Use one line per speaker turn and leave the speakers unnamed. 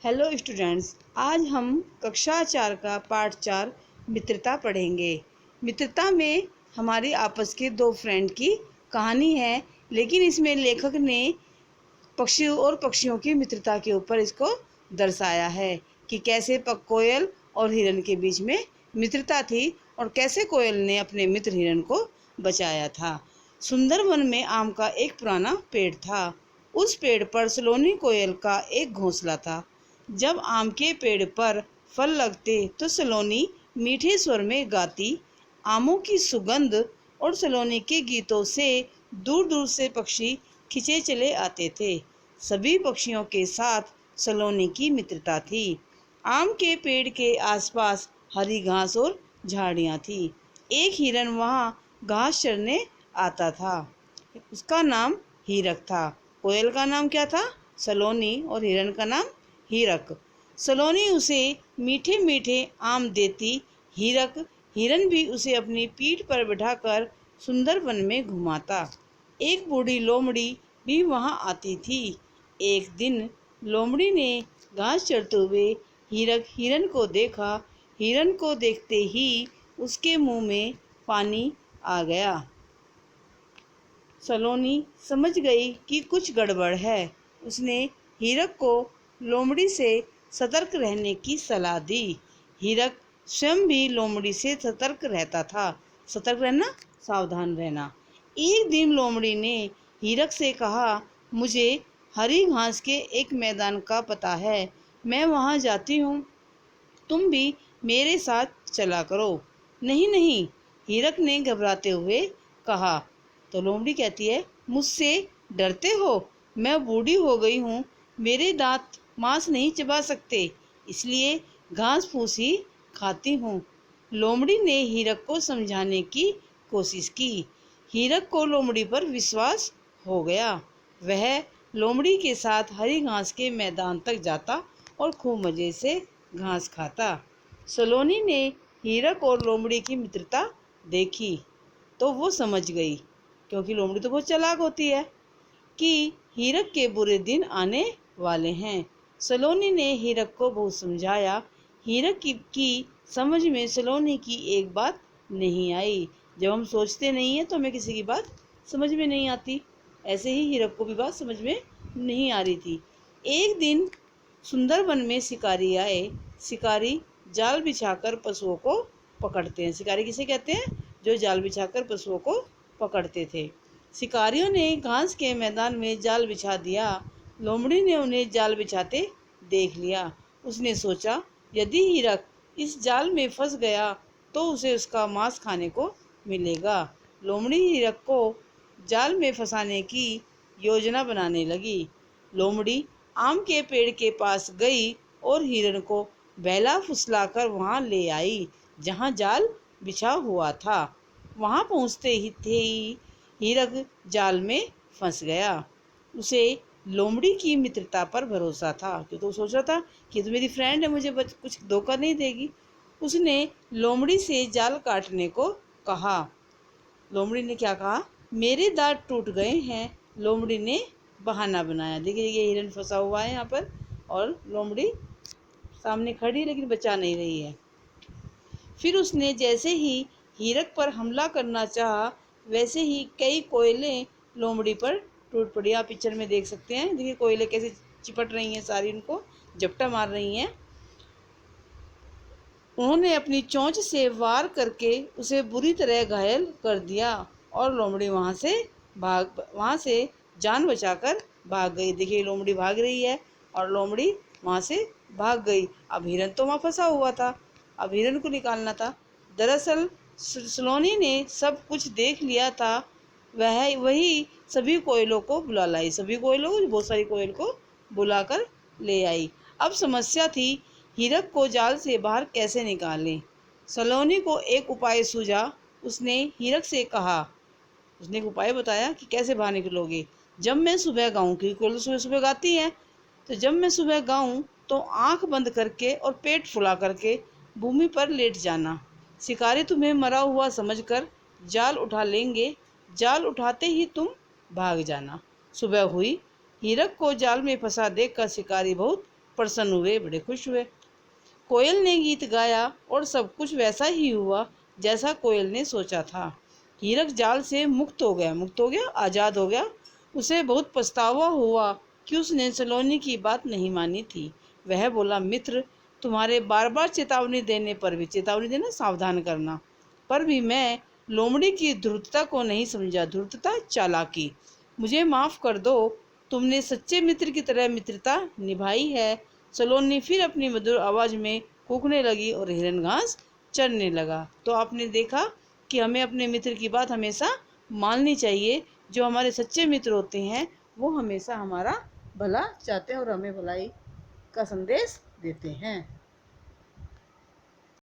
Hello students, आज हम कक्षा 4 का पाठ 4 मित्रता पढ़ेंगे। मित्रता में हमारी आपस के दो फ्रेंड की कहानी है, लेकिन इसमें लेखक ने पक्षियों और पक्षियों की मित्रता के ऊपर इसको दर्शाया है कि कैसे कोयल और हिरन के बीच में मित्रता थी और कैसे कोयल ने अपने मित्र हिरन को बचाया था। सुंदर वन में आम का एक पुराना पेड़ था। उस पेड़ पर सलोनी कोयल का एक घोंसला था। जब आम के पेड़ पर फल लगते तो सलोनी मीठे स्वर में गाती। आमों की सुगंध और सलोनी के गीतों से दूर दूर से पक्षी खिंचे चले आते थे। सभी पक्षियों के साथ सलोनी की मित्रता थी। आम के पेड़ के आसपास हरी घास और झाड़ियाँ थी। एक हिरन वहाँ घास चरने आता था। उसका नाम हीरक था। कोयल का नाम क्या था? सलोनी। और हिरन का नाम हीरक। सलोनी उसे मीठे मीठे आम देती। हिरन भी उसे अपनी पीठ पर बिठाकर सुंदर वन में घुमाता। एक बूढ़ी लोमड़ी भी वहाँ आती थी। एक दिन लोमड़ी ने घास चरते हुए हिरन को देखा। हिरन को देखते ही उसके मुंह में पानी आ गया। सलोनी समझ गई कि कुछ गड़बड़ है। उसने हीरक को लोमड़ी से सतर्क रहने की सलाह दी। हीरक स्वयं भी लोमड़ी से सतर्क रहता था। सतर्क रहना, सावधान रहना। एक दिन लोमड़ी ने हीरक से कहा, मुझे हरी घास के एक मैदान का पता है, मैं वहाँ जाती हूँ, तुम भी मेरे साथ चला करो। नहीं नहीं, हीरक ने घबराते हुए कहा। तो लोमड़ी कहती है, मुझसे डरते हो? मैं बूढ़ी हो गई हूँ, मेरे दांत मांस नहीं चबा सकते, इसलिए घास फूस ही खाती हूँ। लोमड़ी ने हीरक को समझाने की कोशिश की। हीरक को लोमड़ी पर विश्वास हो गया। वह लोमड़ी के साथ हरी घास के मैदान तक जाता और खूब मज़े से घास खाता। सलोनी ने हीरक और लोमड़ी की मित्रता देखी तो वो समझ गई, क्योंकि लोमड़ी तो बहुत चालाक होती है, कि हीरक के बुरे दिन आने वाले हैं। सलोनी ने हीरक को बहुत समझाया। हीरक की समझ में सलोनी की एक बात नहीं आई। जब हम सोचते नहीं हैं तो हमें किसी की बात समझ में नहीं आती। ऐसे ही हीरक को भी बात समझ में नहीं आ रही थी। एक दिन सुंदर वन में शिकारी आए। शिकारी जाल बिछाकर पशुओं को पकड़ते हैं। शिकारी किसे कहते हैं? जो जाल बिछाकर पशुओं को पकड़ते थे। शिकारियों ने घास के मैदान में जाल बिछा दिया। लोमड़ी ने उन्हें जाल बिछाते देख लिया। उसने सोचा, यदि हीरक इस जाल में फंस गया तो उसे उसका मांस खाने को मिलेगा। लोमड़ी हीरक को जाल में फंसाने की योजना बनाने लगी। लोमड़ी आम के पेड़ के पास गई और हिरन को बहला फुसलाकर वहाँ ले आई जहाँ जाल बिछा हुआ था। वहाँ पहुँचते ही हीरक जाल में फंस गया। उसे लोमड़ी की मित्रता पर भरोसा था, क्योंकि तो सोच रहा था कि तो मेरी फ्रेंड है, मुझे कुछ धोखा नहीं देगी। उसने लोमड़ी से जाल काटने को कहा। लोमड़ी ने क्या कहा? मेरे दांत टूट गए हैं। लोमड़ी ने बहाना बनाया। देखिए ये हिरन फंसा हुआ है यहाँ पर और लोमड़ी सामने खड़ी लेकिन बचा नहीं रही है। फिर उसने जैसे ही हीरक पर हमला करना चाहा, वैसे ही कई कोयलें लोमड़ी पर टूट पड़ी। आप पिक्चर में देख सकते हैं। देखिए कोयलें कैसे चिपट रही हैं, सारी उनको झपटा मार रही हैं। उन्होंने अपनी चोंच से वार करके उसे बुरी तरह घायल कर दिया और लोमड़ी वहाँ से जान बचाकर भाग गई। देखिए लोमड़ी भाग रही है और लोमड़ी वहाँ से भाग गई। अब हिरन तो वहाँ फंसा हुआ था, अब हिरन को निकालना था। दरअसल सलोनी ने सब कुछ देख लिया था। वही सभी कोयलों को बुला लाई। सभी कोयलों को, बहुत सारी कोयल को बुलाकर ले आई। अब समस्या थी हीरक को जाल से बाहर कैसे निकालें। सलोनी को एक उपाय सूझा। उसने हीरक से कहा, उसने एक उपाय बताया कि कैसे बाहर निकलोगे। जब मैं सुबह गाऊं, क्योंकि कोयल सुबह सुबह गाती हैं, तो जब मैं सुबह गाऊं तो आंख बंद करके और पेट फुला करके भूमि पर लेट जाना। शिकारी तुम्हें मरा हुआ समझकर जाल उठा लेंगे। जाल उठाते ही तुम भाग जाना। सुबह हुई। हीरक को जाल में फंसा देखकर शिकारी बहुत प्रसन्न हुए, बड़े खुश हुए। कोयल ने गीत गाया और सब कुछ वैसा ही हुआ जैसा कोयल ने सोचा था। हीरक जाल से मुक्त हो गया, आज़ाद हो गया। उसे बहुत पछतावा हुआ कि उसने सलोनी की बात नहीं मानी थी। वह बोला, मित्र, तुम्हारे बार बार चेतावनी देने पर भी, चेतावनी देना सावधान करना, पर भी मैं लोमड़ी की धूर्तता को नहीं समझा। धूर्तता, चालाकी। मुझे माफ़ कर दो, तुमने सच्चे मित्र की तरह मित्रता निभाई है। सलोनी फिर अपनी मधुर आवाज़ में कूकने लगी और हिरन घास चरने लगा। तो आपने देखा कि हमें अपने मित्र की बात हमेशा माननी चाहिए। जो हमारे सच्चे मित्र होते हैं वो हमेशा हमारा भला चाहते हैं और हमें भलाई का संदेश देते हैं।